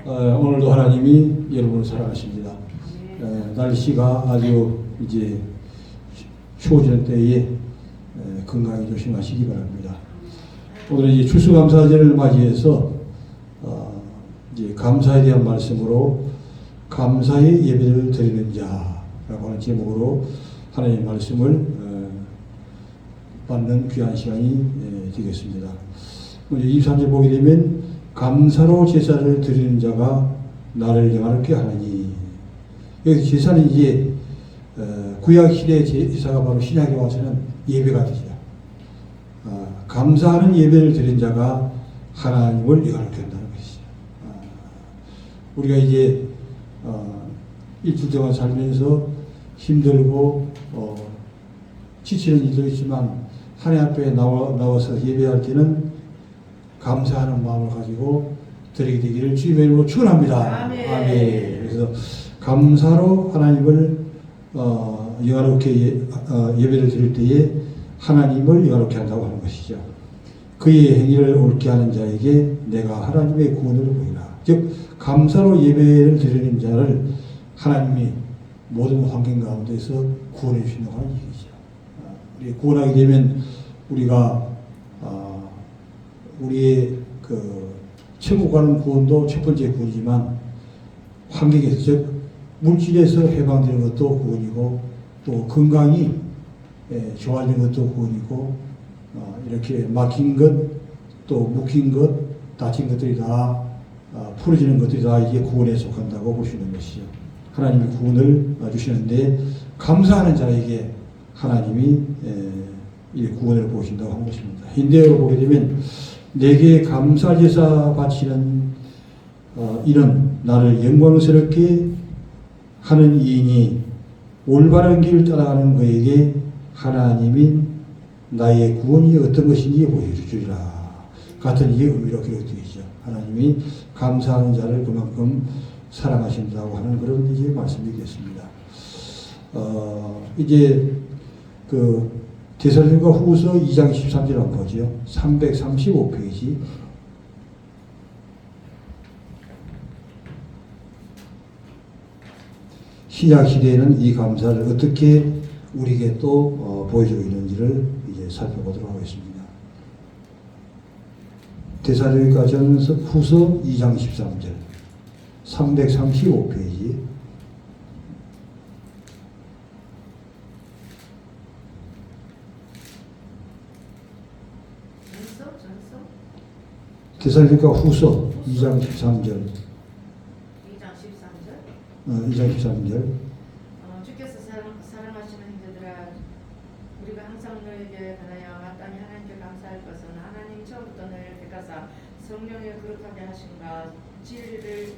오늘도 하나님이 여러분을 사랑하십니다. 날씨가 아주 이제 추워지는 때에 건강히 조심하시기 바랍니다. 오늘 이제 추수감사절을 맞이해서 이제 감사에 대한 말씀으로 감사의 예배를 드리는 자라고 하는 제목으로 하나님의 말씀을 받는 귀한 시간이 되겠습니다. 먼저 23절 보게 되면 감사로 제사를 드리는 자가 나를 영화롭게 하나니, 여기 제사는 이제 구약 시대 제사가 바로 신약에 와서는 예배가 되죠. 감사하는 예배를 드린 자가 하나님을 영화롭게 한다는 것이죠. 우리가 이제 일주일 동안 살면서 힘들고 지치는 일도 있지만 하나님 앞에 나와서 예배할 때는 감사하는 마음을 가지고 드리게 되기를 주님의 이름으로 축원합니다. 아멘. 그래서 감사로 하나님을 영화롭게 예배를 드릴 때에 하나님을 영화롭게 한다고 하는 것이죠. 그의 행위를 옳게 하는 자에게 내가 하나님의 구원을 보이라. 즉 감사로 예배를 드리는 자를 하나님이 모든 환경 가운데서 구원해 주신다고 하는 얘기죠. 우리 구원하게 되면 우리가 우리의 그 천국 가는 구원도 첫 번째 구원이지만 환경에서 즉 물질에서 해방되는 것도 구원이고 또 건강이 좋아지는 것도 구원이고 이렇게 막힌 것 또 묶인 것 다친 것들이 다 풀어지는 것들이 다 이게 구원에 속한다고 볼 수 있는 것이죠. 하나님이 구원을 주시는데 감사하는 자에게 하나님이 이 구원을 보신다고 하는 것입니다. 힌대어로 보게 되면 내게 감사제사 바치는 이는 나를 영광스럽게 하는 이인이 올바른 길을 따라가는 그에게 하나님인 나의 구원이 어떤 것인지 보여주리라. 같은 이의 의미로 기록되어 있죠. 하나님이 감사하는 자를 그만큼 사랑하신다고 하는 그런 이제 말씀이 되겠습니다. 이제 그 데살로니가 후서 2장 13절 한번 보죠. 335페이지. 신약 시대에는 이 감사를 어떻게 우리에게 또 보여주고 있는지를 이제 살펴보도록 하겠습니다. 데살로니가 전서 후서 2장 13절 335페이지. 데살로니가 후서 2장 13절. 2장 13절. 주께서 사랑하시는 형제들아, 우리가 항상 너에게 하나여 마땅히 하나님께 감사할 것은 하나님 처음부터 너희를 택하사 성령의 거룩하게 하심과 진리를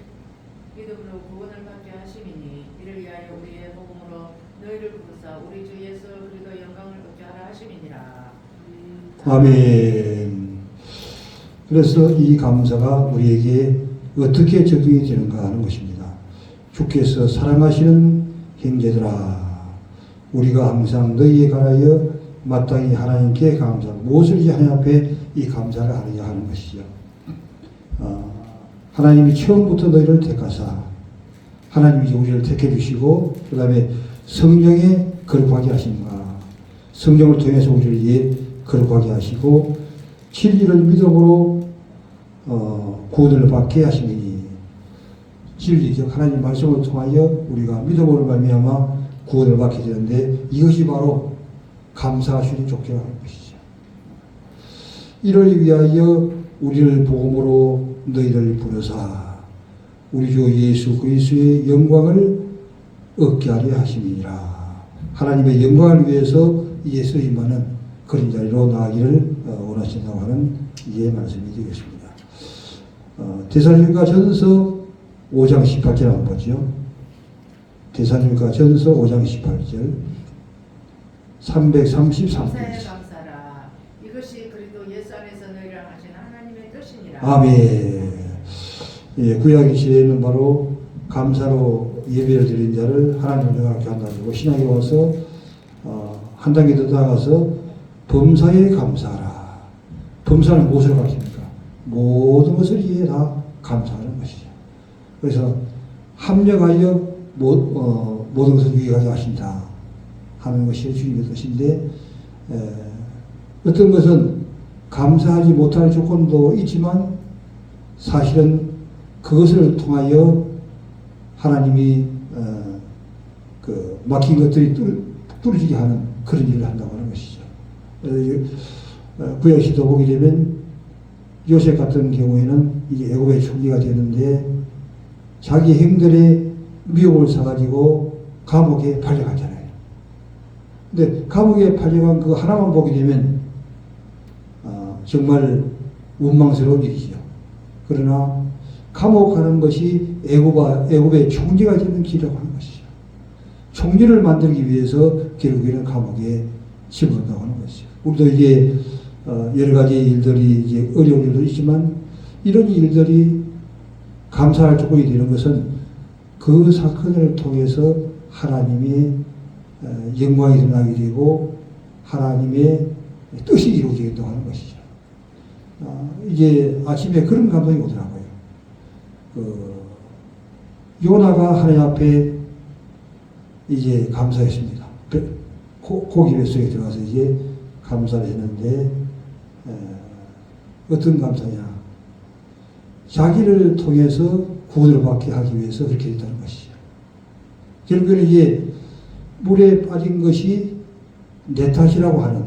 믿음으로 구원을 받게 하심이니, 이를 위하여 우리의 복음으로 너희를 부르사 우리 주 예수 그리스도 영광을 얻게 하라 하심이니라. 아멘. 그래서 이 감사가 우리에게 어떻게 적용이 되는가 하는 것입니다. 주께서 사랑하시는 형제들아, 우리가 항상 너희에 관하여 마땅히 하나님께 감사하고 무엇을 이제 하나님 앞에 이 감사를 하느냐 하는 것이죠. 하나님이 처음부터 너희를 택하사 하나님이 우리를 택해 주시고 그 다음에 성령의 거룩하게 하신가, 성령을 통해서 우리를 위해 거룩하게 하시고 진리를 믿음으로 구원을 받게 하시니, 진리 즉 하나님 말씀을 통하여 우리가 믿음으로 말미암아 구원을 받게 되는데 이것이 바로 감사하시는 족제라는 것이죠. 이를 위하여 우리를 복음으로 너희를 부르사 우리 주 예수 그리스도의 영광을 얻게 하려 하심이니라. 하나님의 영광을 위해서 예수 임하는 그런 자리로 나아가기를 원하신다고 하는 이해 말씀이 되겠습니다. 데살로니가 전서 5장 18절 한번 보죠. 데살로니가 전서 5장 18절 333페이지. 감사라. 이것이 그리스도 예수 안에서 너희랑 하신 하나님의 뜻이니라. 아멘. 예, 구약 시대에는 바로 감사로 예배를 드린 자를 하나님을 영광케 한다고, 신약에 와서 한 단계 더 나아가서 범사에 감사하라. 범사는 무엇을 가르칩니까? 모든 것을 이해 다 감사하는 것이죠. 그래서 합력하여 모든 것을 유익하게 하신다 하는 것이 주님의 뜻인데, 어떤 것은 감사하지 못할 조건도 있지만 사실은 그것을 통하여 하나님이 막힌 것들이 뚫어지게 하는 그런 일을 한다고 하는 것이죠. 구약 시도 보게 되면 요셉 같은 경우에는 이게 애굽의 총리가 되는데 자기 행들의 미혹을 사가지고 감옥에 팔려갔잖아요. 근데 감옥에 팔려간 그 하나만 보게 되면 정말 원망스러운 일이죠. 그러나 감옥 가는 것이 애굽의 총리가 되는 길이라고 하는 것이죠. 총리를 만들기 위해서 결국에는 감옥에 집어넣는다고 하는 것이죠. 우리도 이게 여러 가지 일들이 이제 어려운 일도 있지만 이런 일들이 감사할 조건이 되는 것은 그 사건을 통해서 하나님의 영광이 드러나게 되고 하나님의 뜻이 이루어지겠다고 하는 것이죠. 이제 아침에 그런 감동이 오더라고요. 요나가 하나님 앞에 이제 감사했습니다. 고기 뱃속에 들어가서 이제 감사를 했는데, 어떤 감사냐. 자기를 통해서 구원을 받게 하기 위해서 그렇게 했다는 것이죠. 결국에는 이제 물에 빠진 것이 내 탓이라고 하는,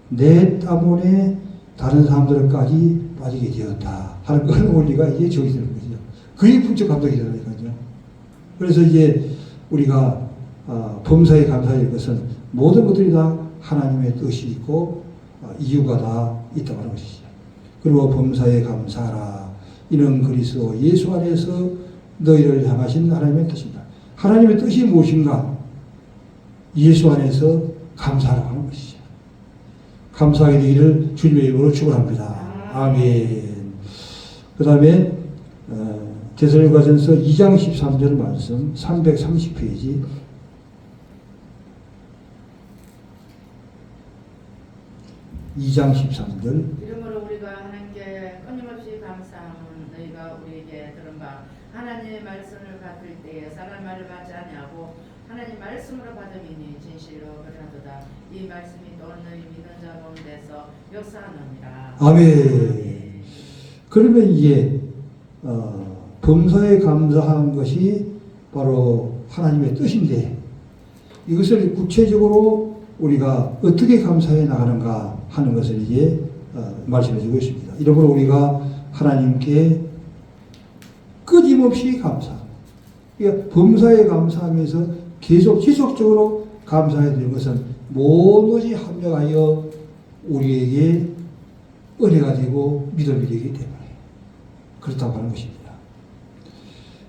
내 때문에 다른 사람들까지 빠지게 되었다 하는 그런 원리가 이제 적이 되는 거죠. 그게 풍적 감동이 되는 거죠. 그래서 이제 우리가 범사에 감사할 것은 모든 것들이 다 하나님의 뜻이 있고 이유가 다 있다고 하는 것이죠. 그리고 범사에 감사하라. 이는 그리스도 예수 안에서 너희를 향하신 하나님의 뜻입니다. 하나님의 뜻이 무엇인가? 예수 안에서 감사하라고 하는 것이죠. 감사하게 되기를 주님의 이름으로 축원합니다. 아멘. 그 다음에 데살로니가전서 2장 13절 말씀 330페이지. (2장 13절) 이러므로 우리가 하나님께 끊임없이 감사함은 너희가 우리에게 들은 바 하나님의 말씀을 받을 때에 사람 말을 받지 아니하고 하나님 말씀으로 받음이니 진실로 그러하도다. 이 말씀이 또 너희 믿는 자 가운데서 역사하느니라. 아멘. 그러면 이제 범사에 감사하는 것이 바로 하나님의 뜻인데, 이것을 구체적으로 우리가 어떻게 감사해 나가는가 하는 것을 이제 말씀해 주고 있습니다. 이러므로 우리가 하나님께 끊임없이 감사. 그러니까 범사에 감사하면서 계속 지속적으로 감사해야 되는 것은 모든 합력하여 우리에게 은혜가 되고 믿음이 되기 때문에 그렇다고 하는 것입니다.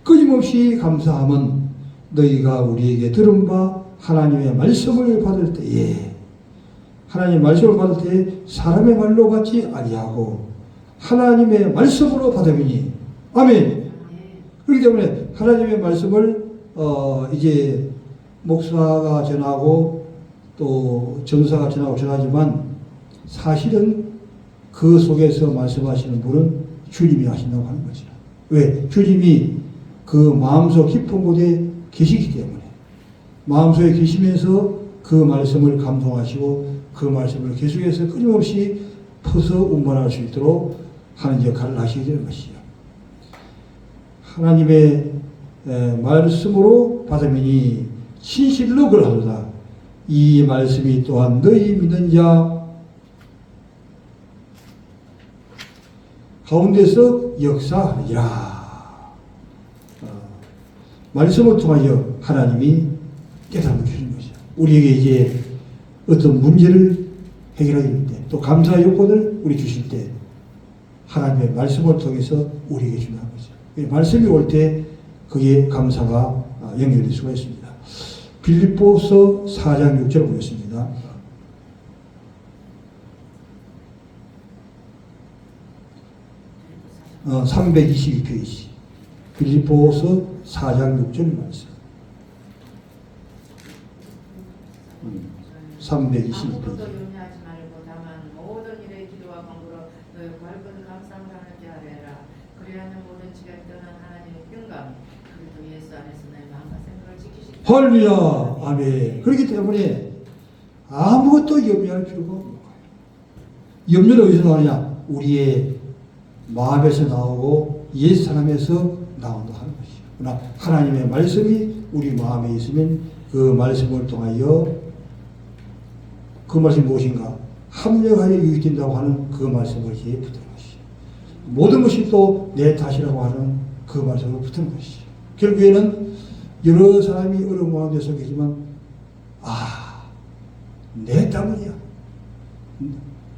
끊임없이 감사함은 너희가 우리에게 들은 바 하나님의 말씀을 받을 때에, 하나님의 말씀을 받을 때에 사람의 말로 받지 아니하고 하나님의 말씀으로 받음이니. 아멘. 그렇기 때문에 하나님의 말씀을 이제 목사가 전하고 또 전사가 전하지만 사실은 그 속에서 말씀하시는 분은 주님이 하신다고 하는 거죠. 왜? 주님이 그 마음속 깊은 곳에 계시기 때문에, 마음속에 계시면서 그 말씀을 감동하시고 그 말씀을 계속해서 끊임없이 퍼서 운반할 수 있도록 하는 역할을 하시게 되는 것이죠. 하나님의 말씀으로 받으니 진실로 그러하도다. 이 말씀이 또한 너희 믿는 자 가운데서 역사하리라. 말씀을 통하여 하나님이 깨달음을 주시는 것이죠. 우리에게 이제 어떤 문제를 해결하게 때, 또 감사 요건을 우리 주실 때 하나님의 말씀을 통해서 우리에게 주는 거죠. 말씀이 올 때 그게 감사가 연결될 수가 있습니다. 빌립보서 4장 6절 보겠습니다. 어, 322페이지. 빌립보서 4장 6절 말씀. 322페이지. 아무것도 염려하지 말고 다만 모든 일에 기도와 간구로 너희 구할 것을 감사함을 하는지 하래라. 그리하면 모든 지각 떠난 하나님께 예수 안에서 내 마음과 생각을 지키시기 할렐루야. 아멘. 그렇기 때문에 아무것도 염려할 필요가 없는 거예요. 염려는 어디서 나오느냐? 우리의 마음에서 나오고 옛 사람에서 나온다 하는 것이죠. 그러나 하나님의 말씀이 우리 마음에 있으면 그 말씀을 통하여 그 말씀이 무엇인가? 합력하여 유익된다고 하는 그 말씀을 이에 붙는 것이죠. 모든 것이 또 내 탓이라고 하는 그 말씀을 붙는 것이죠. 결국에는 여러 사람이 어려운 가운데 속이지만 내 때문이야.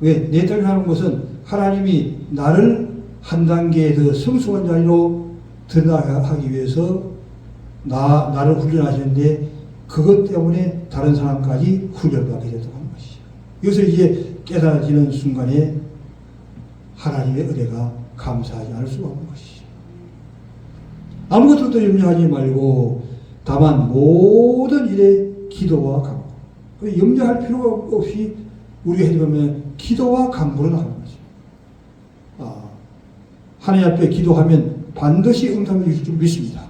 왜? 내 때문에 하는 것은 하나님이 나를 한 단계 더 성숙한 자리로 드러나기 위해서 나를 훈련하시는데 그것 때문에 다른 사람까지 훈련받게 됐다고 하는 것이죠. 이것을 이제 깨달아지는 순간에 하나님의 은혜가 감사하지 않을 수가 없는 것이죠. 아무것도 염려하지 말고 다만 모든 일에 기도와 간구. 염려할 필요가 없이 우리가 해보면 기도와 간구를 하는 거죠. 하나님 앞에 기도하면 반드시 응답을 주실 줄 믿습니다.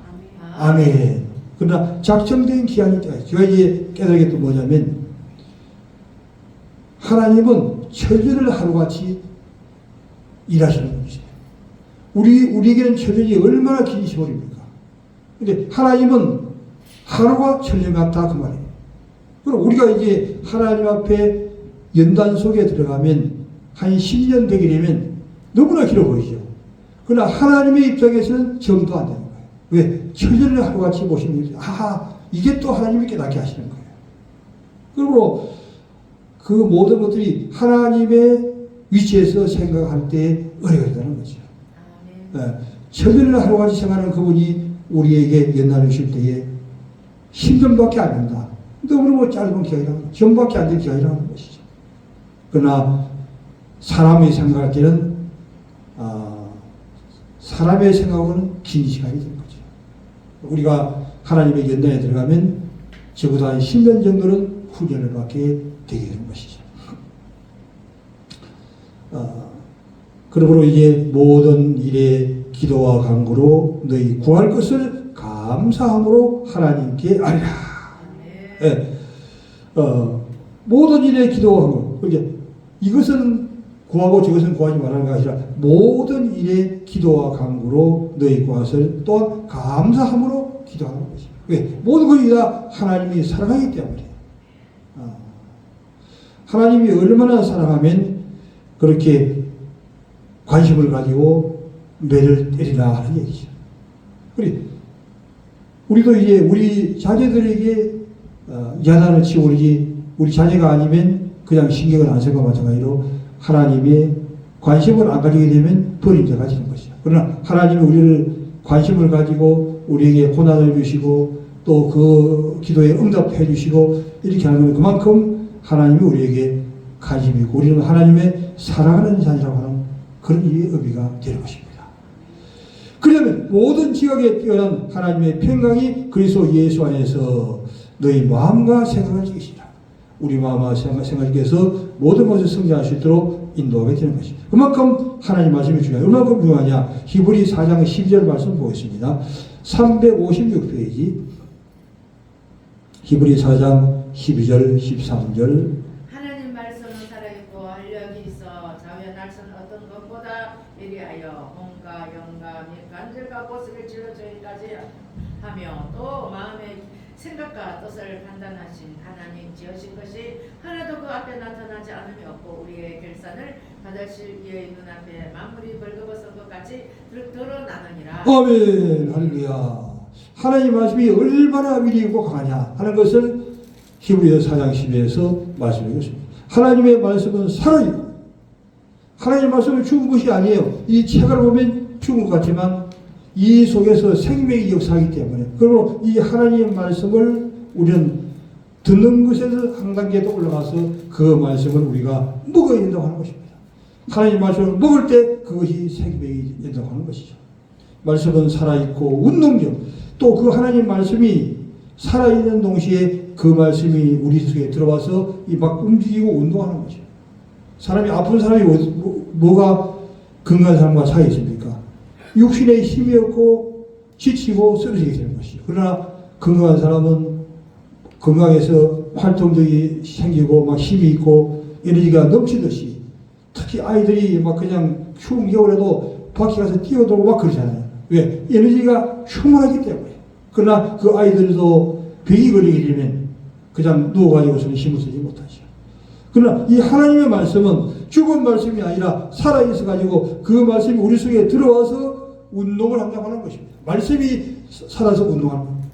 아멘. 그러나 작정된 기한이 있다. 제가 이제 깨달은 게 또 뭐냐면 하나님은 천년을 하루같이 일하시는 분이세요. 우리에게는 천년이 얼마나 긴 시간입니까? 근데 하나님은 하루가 천년 같다 그 말이에요. 그럼 우리가 이제 하나님 앞에 연단 속에 들어가면 한 10년 되게 되면 너무나 길어 보이죠. 그러나 하나님의 입장에서는 정도 안 되는 거예요. 왜? 천년을 하루같이 보시는 거죠. 이게 또 하나님이 깨닫게 하시는 거예요. 그리고 그 모든 것들이 하나님의 위치에서 생각할 때 은혜가 된다는 거죠. 천년을 하루같이 생각하는 그분이 우리에게 연단을 주실 때에 10년밖에 안 된다. 너무너무 짧은 기간이라는 거죠. 전밖에 안 된 기간이라는 것이죠. 그러나 사람이 생각할 때는 사람의 생각으로는 긴 시간이 되는 거죠. 우리가 하나님의 연단에 들어가면 적어도 한 10년 정도는 훈련을 받게 되게 되는 것이죠. 그러므로 이제 모든 일에 기도와 간구로 너희 구할 것을 감사함으로 하나님께 아뢰라. 네. 모든 일에 기도하고 이제 이것은 구하고 저것은 구하지 말라는 것이 아니라 모든 일에 기도와 간구로 너희 구할 것을 또한 감사함으로 기도하는 것이죠. 왜? 모든 것이 다 하나님이 사랑하기 때문에 하나님이 얼마나 사랑하면 그렇게 관심을 가지고 매를 때리라 하는 얘기죠. 우리도 이제 우리 자녀들에게 야단을 치고 우리 자녀가 아니면 그냥 신경을 안 쓰고 마찬가지로 하나님의 관심을 안 가지게 되면 버림자가 되는 것이죠. 그러나 하나님이 우리를 관심을 가지고 우리에게 고난을 주시고 또 그 기도에 응답해 주시고 이렇게 하는 건 그만큼 하나님이 우리에게 관심이 있고 우리는 하나님의 사랑하는 자녀라고 하는 그런 의미가 되는 것입니다. 그러면 모든 지각에 뛰어난 하나님의 평강이 그리스도 예수 안에서 너희 마음과 생각을 지키시라. 우리 마음과 생각에서 모든 것을 성장할 수 있도록 인도하게 되는 것입니다. 그만큼 하나님 말씀이 중요해요. 얼마큼 중요하냐? 히브리 4장 12절 말씀 보겠습니다. 356페이지 히브리 4장 12절 13절 하나님 말씀은 살아있고 활력이 있어 자외 날선 어떤 것보다 예리하여 몸과 영과 및 관절과 보습을 찔러주기까지 하며 또 마음의 생각과 뜻을 판단하신 하나님 지으신 것이 하나도 그 앞에 나타나지 않음이 없고 우리의 결산을 받으실 이의 눈앞에 만물이 벌거벗은 것 같이 드러나느니라. 아멘. 할렐루야. 하나님 말씀이 얼마나 위리고 강하냐 하는 것을 히브리서 4장 12에서 말씀하고 있습니다. 하나님의 말씀은 살아있고 하나님의 말씀은 죽은 것이 아니에요. 이 책을 보면 죽은 것 같지만 이 속에서 생명이 역사하기 때문에 그리고 이 하나님의 말씀을 우리는 듣는 것에서 한 단계 더 올라가서 그 말씀을 우리가 먹어야 된다고 하는 것입니다. 하나님의 말씀을 먹을 때 그것이 생명이 된다고 하는 것이죠. 말씀은 살아있고 운동력 또 그 하나님 말씀이 살아있는 동시에 그 말씀이 우리 속에 들어와서 이 막 움직이고 운동하는 거죠. 사람이 아픈 사람이 뭐가 건강한 사람과 차이 있습니까? 육신의 힘이 없고 지치고 쓰러지게 되는 것이죠. 그러나 건강한 사람은 건강해서 활동력이 생기고 막 힘이 있고 에너지가 넘치듯이, 특히 아이들이 막 그냥 추운 겨울에도 밖에 가서 뛰어들고 막 그러잖아요. 왜? 에너지가 충분하기 때문에. 그러나 그 아이들도 병이 걸리게 되면 그냥 누워가지고서는 힘을 쓰지 못하죠. 그러나 이 하나님의 말씀은 죽은 말씀이 아니라 살아있어가지고 그 말씀이 우리 속에 들어와서 운동을 한다고 하는 것입니다. 말씀이 살아서 운동하는 겁니다.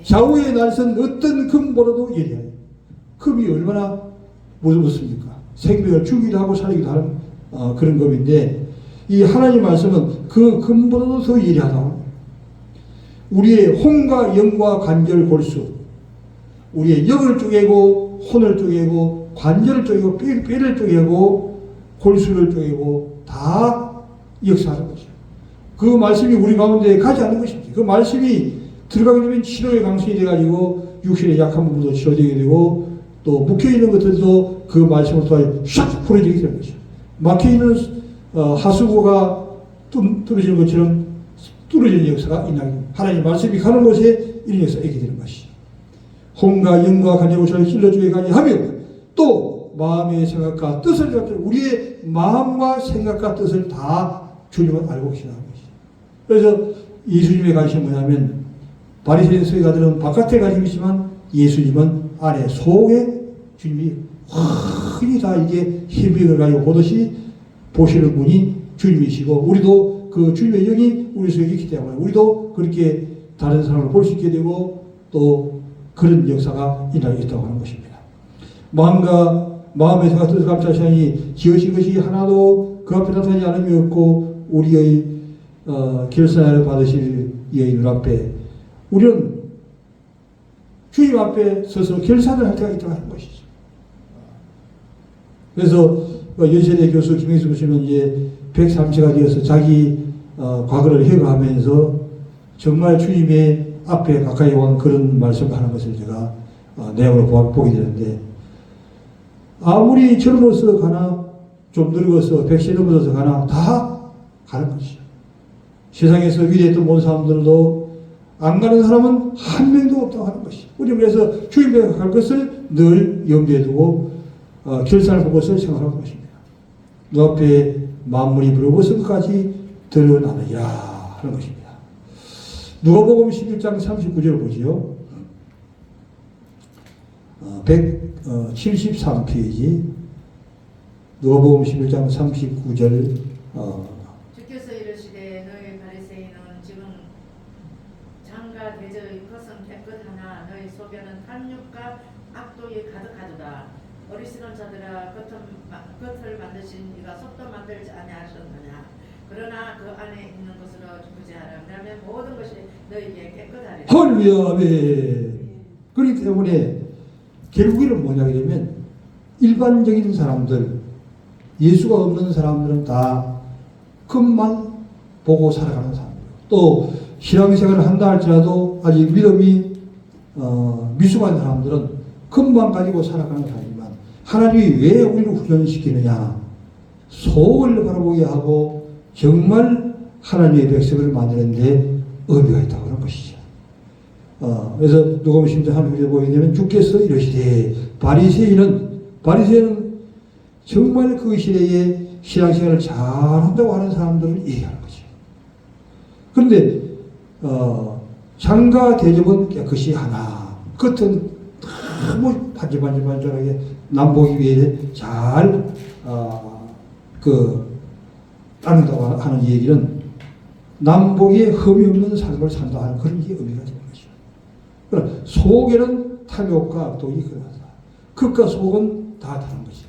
좌우의 날선 어떤 금보다도 예리해요. 금이 얼마나 무섭습니까? 생명을 주기도 하고 살리기도 하는 그런 금인데, 이 하나님 말씀은 그 금보다도 더 예리하다. 우리의 혼과 영과 관절 골수, 우리의 영을 쪼개고 혼을 쪼개고 관절을 쪼개고 뼈를 쪼개고 골수를 쪼개고 다 역사하는 거죠. 그 말씀이 우리 가운데 가지 않는 것입니다. 그 말씀이 들어가게 되면 치료의 강성이 돼가지고 육신의 약한 부분도 치료되게 되고, 또 묶여있는 것들도 그 말씀을 통해 샥 풀어지게 되는 거죠. 막혀있는 하수구가 뚫어지는 것처럼 뚫어지는 역사가 있는, 하나님 말씀이 가는 곳에 이런 역사가 있게 되는 것이죠. 혼과 영과 관절을 찔러주게 가니 하며 또 마음의 생각과 뜻을 잡죠. 우리의 마음과 생각과 뜻을 다 주님은 알고 계시다는 것이죠. 그래서 예수님의 관심이 뭐냐면, 바리새인 서기관들은 바깥에 관심이 있지만 예수님은 안에 속에 주님이 흔히 다 이게 희비를 가지고 보듯이 보시는 분이 주님이시고, 우리도 그 주님의 영이 우리 속에 있기 때문에 우리도 그렇게 다른 사람을 볼 수 있게 되고 또 그런 역사가 있다고 하는 것입니다. 마음의 생각 뜻을 감찰시하니 지으신 것이 하나도 그 앞에 나타나지 않음이 없고 우리의 결산을 받으실 이의 눈 앞에 우리는 주님 앞에 서서 결산을 할 때가 있다고 하는 것이죠. 그래서 연세대 교수 김영수 교수는 이제 130가 되어서 자기 과거를 회고하면서 정말 주님의 앞에 가까이 온 그런 말씀을 하는 것을 제가 내용으로 보게 되는데, 아무리 젊어서 가나 좀 늙어서 100세 넘어서 가나 다 가는 것이죠. 세상에서 위대했던 모든 사람들도 안 가는 사람은 한 명도 없다고 하는 것이죠. 우리는 그래서 주님께 갈 것을 늘 염두에 두고 결산을 볼 것을 생각하는 것입니다. 눈앞에 만물이 부르고서 끝까지 드러나느니라 하는 것입니다. 누가복음 11장 39절 보지요. 173페이지 누가복음 11장 39절. 주께서 이르시되 너희 바리새인은 지금 장과 대저의 겉은 깨끗하나 너희 속에는 탐욕과 악독이 가득하도다. 어리석은 자들아, 겉을 만드신 이가 속도 만들지 아니하셨느냐. 그러나 그 안에 있는 것으로 구제하라. 그러면 모든 것이 너희에게 깨끗하리라. 할렐루야. 아멘. 그렇기 때문에 결국에는 뭐냐 그러면 일반적인 사람들, 예수가 없는 사람들은 다 겉만 보고 살아가는 사람들, 또 신앙생활을 한다 할지라도 아직 믿음이 미숙한 사람들은 겉만 가지고 살아가는 사람이지만, 하나님이 왜 우리를 훈련시키느냐, 속을 바라보게 하고 정말 하나님의 백성을 만드는데 의미가 있다고 하는 것이죠. 그래서 누가복음 10장 30절에 보게 되면 주께서 이러시되 바리새인은 정말 그 시대에 신앙생활을 잘한다고 하는 사람들을 얘기하는 거죠. 그런데 장과 대접은 깨끗이 하나, 겉은 너무 반질반질반질하게 남보기 위해 잘 따른다고 하는 얘기는 남보기에 흠이 없는 삶을 산다 하는 그런 의미가 되는 것이죠. 그러나 속에는 탐욕과 악독이 그러하다. 겉과 속은 다 다른 것이죠.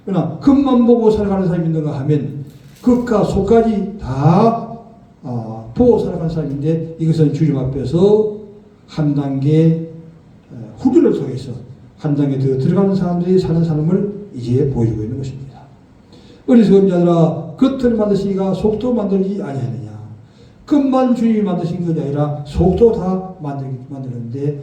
그러나 겉만 보고 살아가는 사람이 있는가 하면 겉과 속까지 다 보고 살아가는 사람인데, 이것은 주님 앞에서 한 단계 훈련을 통해서 한 단계 더 들어가는 사람들이 사는 삶을 이제 보여주고 있는 것입니다. 어리석은 자들아, 겉을 만드시니가 속도 만들지 아니하느냐. 겉만 주님이 만드신 것이 아니라 속도 다 만드는데,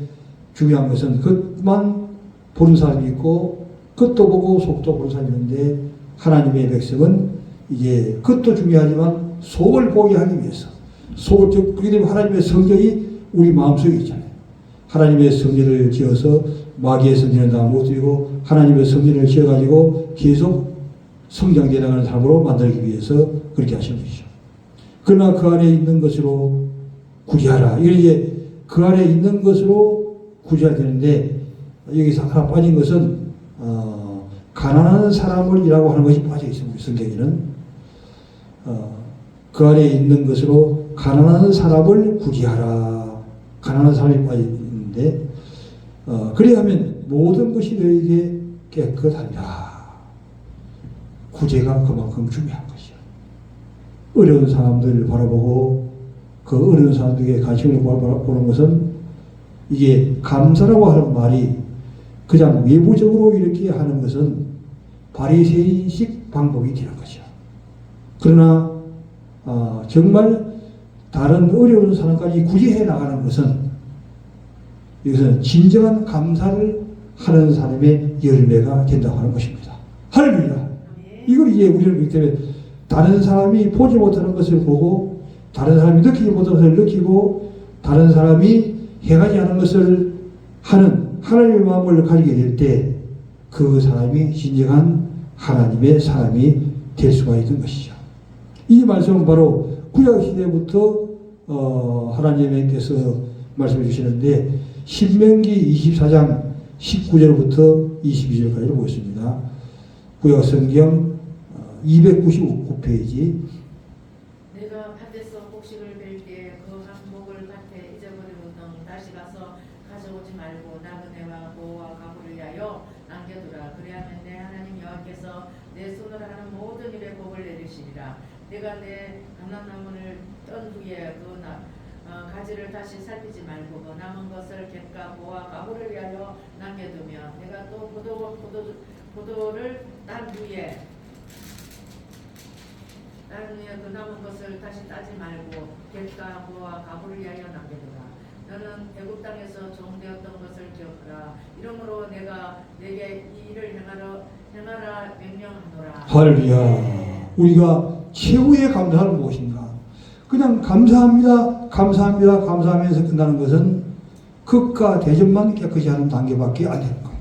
중요한 것은 겉만 보는 사람이 있고 겉도 보고 속도 보는 사람이 있는데, 하나님의 백성은 이제 겉도 중요하지만 속을 보게 하기 위해서 그렇게 되면 하나님의 성전이 우리 마음속에 있잖아요. 하나님의 성전을 지어서 마귀의 성전을 다 무너뜨리고 하나님의 성전을 지어가지고 계속 성장되어 나가는 삶으로 만들기 위해서 그렇게 하신 것이죠. 그러나 그 안에 있는 것으로 구제하라. 이게 이제 그 안에 있는 것으로 구제해야 되는데 여기서 하나 빠진 것은 가난한 사람을 이라고 하는 것이 빠져 있습니다. 성경에는 그 안에 있는 것으로 가난한 사람을 구제하라. 가난한 사람이 빠져 있는데 그래야 하면 모든 것이 너에게 깨끗하리라. 구제가 그만큼 중요한 것이요. 어려운 사람들을 바라보고 그 어려운 사람들에게 관심을 보는 것은 이게 감사라고 하는 말이 그냥 외부적으로 이렇게 하는 것은 바리새인식 방법이 되는 것이요. 그러나 정말 다른 어려운 사람까지 구제해 나가는 것은 이것은 진정한 감사를 하는 사람의 열매가 된다고 하는 것입니다. 할렐루야. 이걸 이제 우리는 그렇기 때문에 다른 사람이 보지 못하는 것을 보고 다른 사람이 느끼지 못하는 것을 느끼고 다른 사람이 행하지 않은 것을 하는 하나님의 마음을 가지게 될 때 그 사람이 진정한 하나님의 사람이 될 수가 있는 것이죠. 이 말씀은 바로 구약시대부터 하나님께서 말씀해 주시는데 신명기 24장 19절부터 22절까지 보겠습니다. 구약성경 299페이지. 내가 밭에서 곡식을 벨 때 그 한 목을 밭에 잊어버리거든 다시 가서 가져오지 말고 나그네와 고와 가부를 위하여 남겨두라. 그리하면 내 하나님 여호와께서 내 손으로 하는 모든 일에 복을 내리시리라. 내가 내 감람나무를 떤 후에 가지를 다시 살피지 말고 그 남은 것을 객과 고와 가부를 위하여 남겨두며 내가 또 포도를 딴 후에 그 남은 것을 다시 따지 말고 객과 고와 가부를 위하여 남겨두라. 너는 애굽 땅에서 종되었던 것을 기억하라. 이러므로 내가 내게 이 일을 행하라 명령하노라. 할렐루야. 우리가 최후의 감사는 무엇인가? 그냥 감사합니다, 감사합니다, 감사하면서 끝나는 것은 극과 대접만 깨끗이 하는 단계밖에 안 되는 거예요.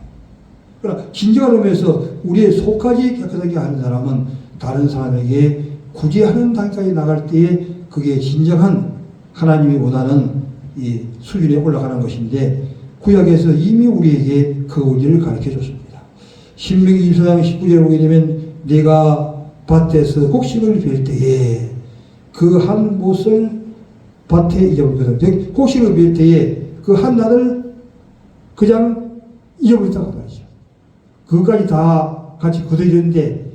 그러나 진정한 의미에서 우리의 속까지 깨끗하게 하는 사람은 다른 사람에게 구제하는 단계까지 나갈 때에 그게 진정한 하나님이 원하는 이 수준에 올라가는 것인데 구약에서 이미 우리에게 그 원리를 가르쳐 줬습니다. 신명기 24장 19절에 보게 되면 내가 밭에서 곡식을 벨 때에 그 한 못을 밭에 잊어버렸거든. 곡식을 벨 때에 그 한 낫을 그냥 잊어버렸다고 말이죠. 그것까지 다 같이 굳어있는데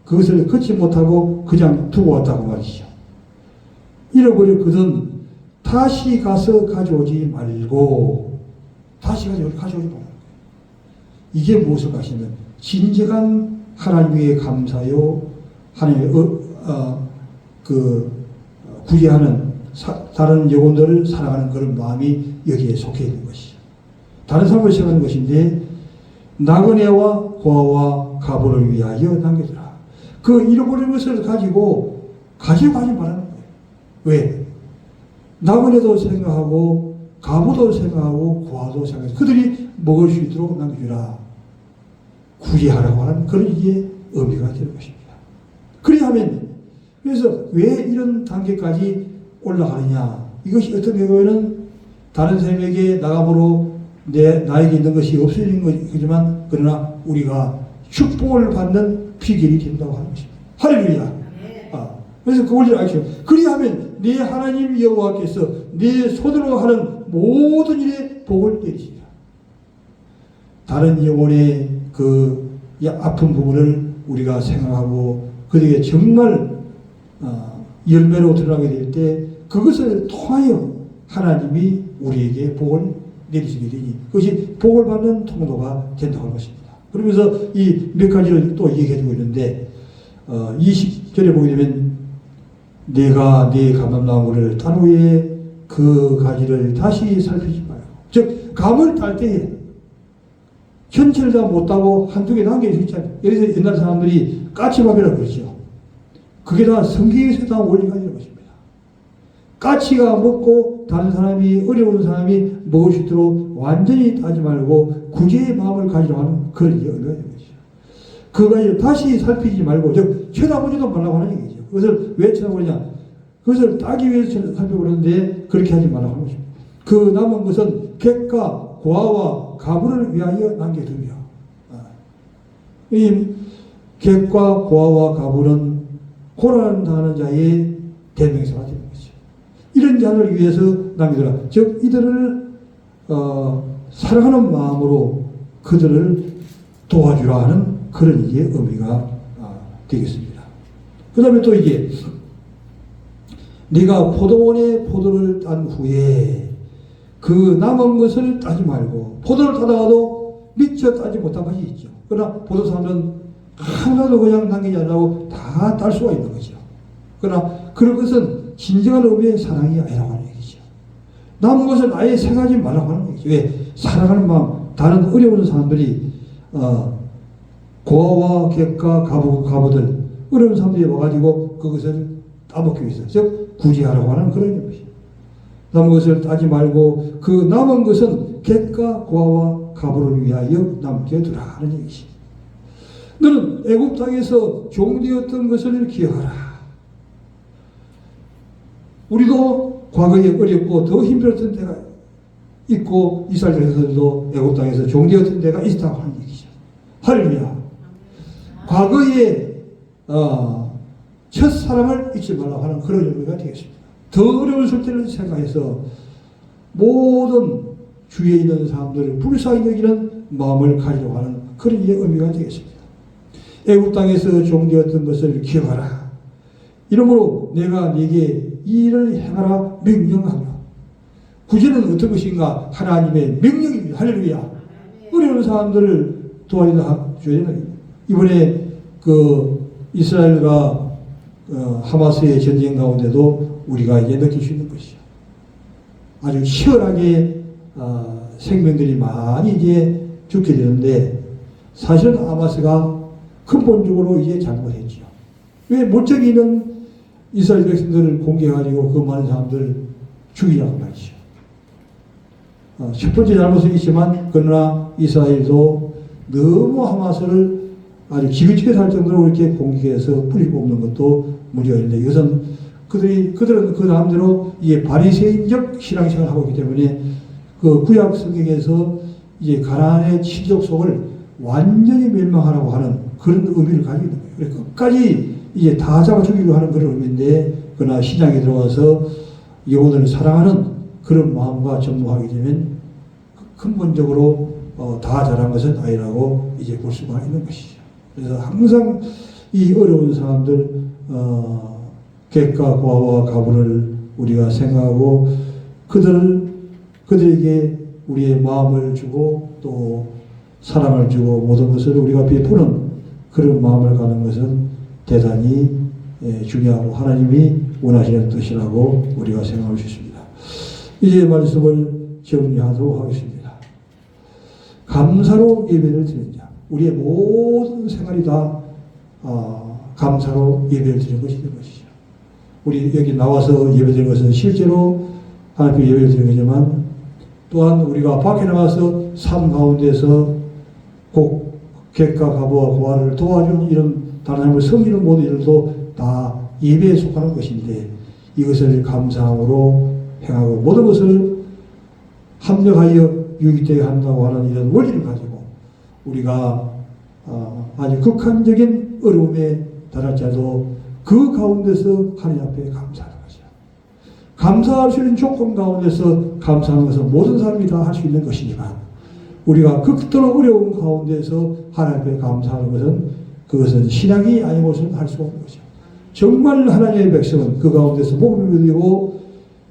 그것을 걷지 못하고 그냥 두고 왔다고 말이죠. 잃어버렸거든 다시 가서 가져오지 말고 다시 가져오지 말고 이게 무엇을 하시면 진정한 하나님의 감사요 하나님의 구제하는 다른 영혼들을 사랑하는 그런 마음이 여기에 속해 있는 것이죠. 다른 사람을 생각하는 것인데 나그네와 고아와 가부를 위하여 남겨두라. 그 잃어버린 것을 가지고 가져가지 말라는 거예요. 왜? 나그네도 생각하고 가부도 생각하고 고아도 생각하고 그들이 먹을 수 있도록 남겨주라. 구제하라고 하는 그런 이게 의미가 되는 것입니다. 그리하면 그래서 왜 이런 단계까지 올라가느냐? 이것이 어떤 경우에는 다른 사람에게 나감으로 나에게 있는 것이 없어지는 거지만 그러나 우리가 축복을 받는 비결이 된다고 하는 것입니다. 할렐루야. 그래서 그 원리를 알죠. 그리하면 내 하나님 여호와께서 내 손으로 하는 모든 일에 복을 내리시리라. 다른 영혼의 그 아픈 부분을 우리가 생각하고 그들에게 정말 열매로 드러나게 될 때 그것을 통하여 하나님이 우리에게 복을 내리시게 되니 그것이 복을 받는 통로가 된다고 하는 것입니다. 그러면서 이 몇 가지를 또 얘기해주고 있는데 20절에 보게 되면 내가 네 감람나무를 딴 후에 그 가지를 다시 살피지 말고 즉 감을 딸 때에 전체를 다 못 따고 한두 개 남겨 있잖아요. 그래서 옛날 사람들이 까치밥이라고 그러죠. 그게 다 성경에서 다 원리가 있는 것입니다. 까치가 먹고 다른 사람이 어려운 사람이 먹을 수 있도록 완전히 따지 말고 구제의 마음을 가지려 하는 그런 의미가 되는 것이죠. 그걸 다시 살피지 말고 쳐다보지도 말라고 하는 얘기죠. 그것을 왜 쳐다보느냐? 그것을 따기 위해서 살펴보는데 그렇게 하지 말라고 하는 것입니다. 그 남은 것은 객과 고아와 가부를 위하여 남겨두며, 이 객과 고아와 가부는 고난을 당하는 자의 대명사가 되는 것이죠. 이런 자를 위해서 남겨두라. 즉 이들을 사랑하는 마음으로 그들을 도와주라 하는 그런 이게 의미가 되겠습니다. 그 다음에 또 이게 네가 포도원에 포도를 딴 후에 그 남은 것을 따지 말고, 포도를 따다가도 미처 따지 못한 것이 있죠. 그러나 포도사는 하나도 그냥 남기지 않고 다 딸 수가 있는 거죠. 그러나 그런 것은 진정한 의미의 사랑이 아니라고 하는 얘기죠. 남은 것을 아예 생각하지 말라고 하는 얘기죠. 왜? 사랑하는 마음, 다른 어려운 사람들이 고아와 객과 가부들 어려운 사람들이 와가지고 그것을 따먹기 위해서, 즉 구제하라고 하는 그런 의미죠. 남은 것을 따지 말고 그 남은 것은 객과 고아와 가부를 위하여 남겨두라 하는 얘기죠. 너는 애굽 땅에서 종되었던 것을 기억하라. 우리도 과거에 어렵고 더 힘들었던 때가 있고 이스라엘에서도 애굽 땅에서 종되었던 때가 있다고 하는 얘기죠. 할렐루야. 과거에 첫사랑을 잊지 말라고 하는 그런 의미가 되겠습니다. 더 어려웠을 때를 생각해서 모든 주위에 있는 사람들을 불쌍히 여기는 마음을 가지려고 하는 그런 의미가 되겠습니다. 애굽 땅에서 종되었던 것을 기억하라. 이러므로 내가 네게 이 일을 행하라 명령하며. 구제는 어떤 것인가? 하나님의 명령입니다. 할렐루야. 어려운 사람들을 도와줘야 되는. 이번에 그 이스라엘과 하마스의 전쟁 가운데도 우리가 이제 느낄 수 있는 것이죠. 아주 치열하게 생명들이 많이 이제 죽게 되는데, 사실은 하마스가 근본적으로 이제 잘못했죠. 왜? 목적이 있는 이스라엘 백성들을 공격해가지고 그 많은 사람들을 죽이자고 말이죠. 첫 번째 잘못은 있지만, 그러나 이스라엘도 너무 하마스를 아주 지긋지긋 할 정도로 이렇게 공격해서 뿌리 뽑는 것도 문제가 있는데, 이것은 그들은 그 나름대로 이게 바리새인적 신앙생활을 하고 있기 때문에 그 구약 성경에서 이제 가나안의 친족속을 완전히 멸망하라고 하는 그런 의미를 가지고 있는 거예요. 그래서 끝까지 이제 다 잡아 죽이려고 하는 그런 의미인데, 그러나 신앙에 들어와서 영혼을 사랑하는 그런 마음과 접목하게 되면 근본적으로 다 잘한 것은 아니라고 이제 볼 수가 있는 것이죠. 그래서 항상 이 어려운 사람들, 객과 고아와 가부를 우리가 생각하고 그들에게 우리의 마음을 주고 또 사랑을 주고 모든 것을 우리가 베푸는 그런 마음을 가는 것은 대단히 중요하고 하나님이 원하시는 뜻이라고 우리가 생각할 수 있습니다. 이제 말씀을 정리하도록 하겠습니다. 감사로 예배를 드리는 자. 우리의 모든 생활이 다 감사로 예배를 드리는 것이 된 것이죠. 우리 여기 나와서 예배드리는 것은 실제로 하나님께 예배를 드리는 거지만, 또한 우리가 밖에 나가서 삶 가운데서 꼭 객과 가부와 고아를 도와주는 이런 다른 사람을 섬기는 모든 일도 다 예배에 속하는 것인데, 이것을 감사함으로 행하고 모든 것을 합력하여 유익되게 한다고 하는 이런 원리를 가지고 우리가 아주 극한적인 어려움에 달할지라도 그 가운데서 하나님 앞에 감사하는 거죠. 감사할 수 있는 조건 가운데서 감사하는 것은 모든 사람이 다 할 수 있는 것이지만, 우리가 극도로 어려운 가운데서 하나님 앞에 감사하는 것은 그것은 신앙이 아니고서는 할 수가 없는 거죠. 정말 하나님의 백성은 그 가운데서 복음을 누리고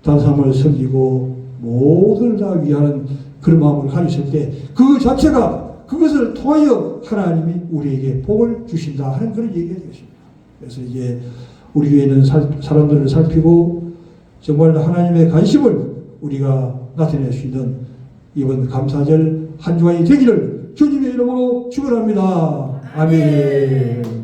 다른 사람을 섬기고 모두를 다 위하는 그런 마음을 가졌을 때 그 자체가 그것을 통하여 하나님이 우리에게 복을 주신다 하는 그런 얘기가 되겠습니다. 그래서 이제 우리 교회에 있는 사람들을 살피고 정말 하나님의 관심을 우리가 나타낼 수 있는 이번 감사절 한 주간이 되기를 주님의 이름으로 축원합니다. 아멘.